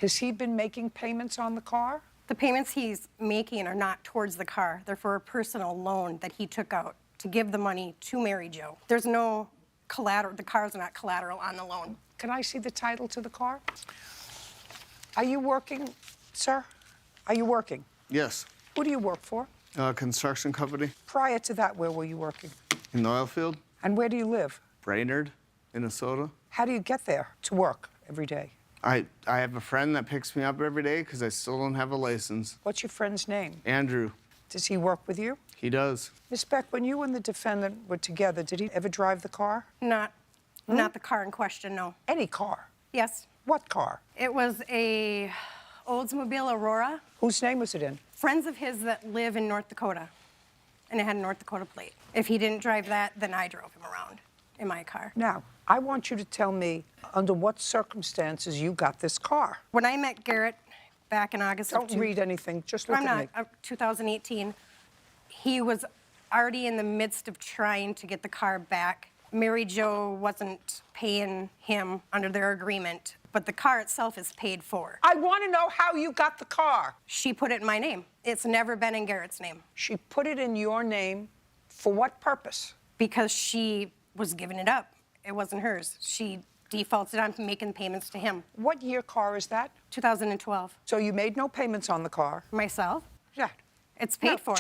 Has he been making payments on the car? The payments he's making are not towards the car. They're for a personal loan that he took out to give the money to Mary Jo. There's no collateral. The car's not collateral on the loan. Can I see the title to the car? Are you working, sir? Are you working? Yes. Who do you work for? Construction company. Prior to that, where were you working? In the oil field. And where do you live? Brainerd, Minnesota. How do you get there to work every day? I have a friend that picks me up every day because I still don't have a license. What's your friend's name? Andrew. Does he work with you? He does. Miss Beck, when you and the defendant were together, did he ever drive the car? Not the car in question, no. Any car? Yes. What car? It was a Oldsmobile Aurora. Whose name was it in? Friends of his that live in North Dakota, and it had a North Dakota plate. If he didn't drive that, then I drove him around in my car. Now, I want you to tell me under what circumstances you got this car. When I met Garrett back in August Don't read anything, just look at me. 2018, he was already in the midst of trying to get the car back. Mary Jo wasn't paying him under their agreement, but the car itself is paid for. I want to know how you got the car. She put it in my name. It's never been in Garrett's name. She put it in your name for what purpose? Because she was giving it up. It wasn't hers. She defaulted on making payments to him. What year car is that? 2012. So you made no payments on the car? Myself? Yeah. It's paid for.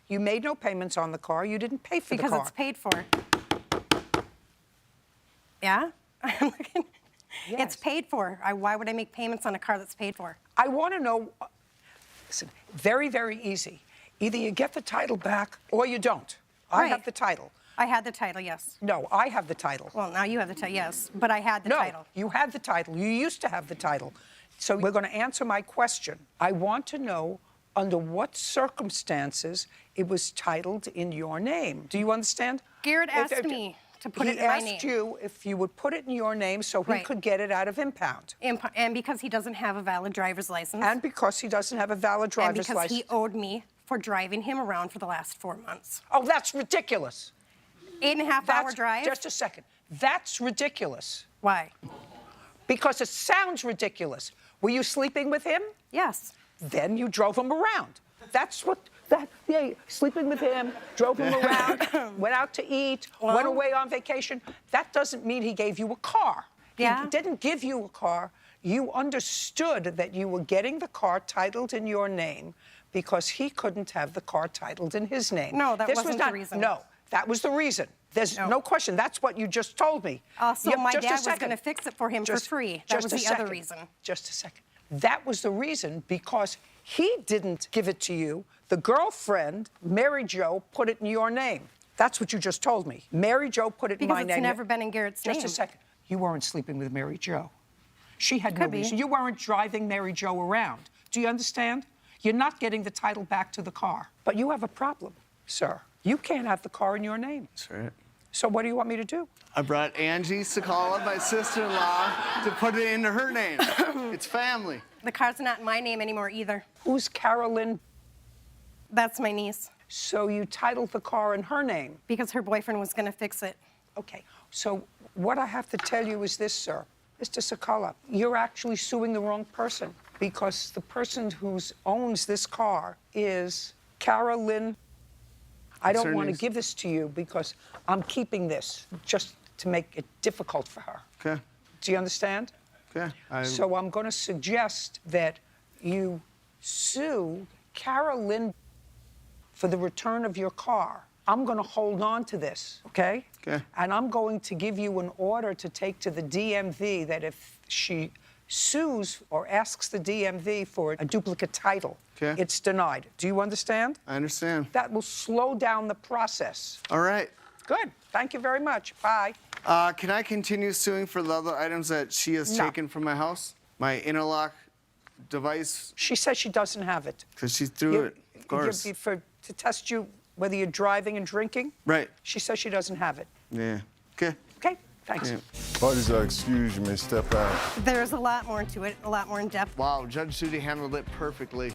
You made no payments on the car. You didn't pay for the car. Because it's paid for. Yeah? Yes. It's paid for. Why would I make payments on a car that's paid for? I want to know, listen, very, very easy. Either you get the title back or you don't. I have the title. I had the title, yes. No, I have the title. Well, now you have the title, yes, but I had the title. No, you had the title. You used to have the title. So we're going to answer my question. I want to know under what circumstances it was titled in your name. Do you understand? Garrett asked me to put it in my name. He asked you if you would put it in your name so he could get it out of impound. And because he doesn't have a valid driver's license. And because he doesn't have a valid driver's license. And because he owed me for driving him around for the last 4 months. Oh, that's ridiculous. 8.5-hour drive? Just a second. That's ridiculous. Why? Because it sounds ridiculous. Were you sleeping with him? Yes. Then you drove him around. That's what, yeah, sleeping with him, drove him around, went out to eat, went away on vacation. That doesn't mean he gave you a car. Yeah. He didn't give you a car. You understood that you were getting the car titled in your name because he couldn't have the car titled in his name. No, that wasn't the reason. No, that was the reason. There's no question. That's what you just told me. Also, my dad was going to fix it for him for free. That was the other reason. Just a second. That was the reason because he didn't give it to you. The girlfriend, Mary Jo, put it in your name. That's what you just told me. Mary Jo put it in my name. Because it's never been in Garrett's name. Just a second. You weren't sleeping with Mary Jo. She had no reason. You weren't driving Mary Jo around. Do you understand? You're not getting the title back to the car. But you have a problem, sir. You can't have the car in your name. That's right. So what do you want me to do? I brought Angie Sakala, my sister-in-law, to put it into her name. It's family. The car's not in my name anymore either. Who's Carolyn? That's my niece. So you titled the car in her name? Because her boyfriend was going to fix it. Okay. So what I have to tell you is this, sir. Mr. Sakala, you're actually suing the wrong person because the person who owns this car is Carolyn. I don't want to give this to you because I'm keeping this just to make it difficult for her. Okay. Do you understand? Okay. So I'm going to suggest that you sue Carolyn for the return of your car. I'm going to hold on to this, okay? Okay. And I'm going to give you an order to take to the DMV that if she sues or asks the DMV for a duplicate title, it's denied. Do you understand? I understand. That will slow down the process. All right. Good. Thank you very much. Bye. Can I continue suing for the other items that she has taken from my house? My interlock device? She says she doesn't have it. Because she threw it, of course. To test you whether you're driving and drinking? Right. She says she doesn't have it. Yeah. Okay. Okay, thanks. Yeah. Parties are excused, you may step out. There's a lot more to it, a lot more in depth. Wow, Judge Judy handled it perfectly.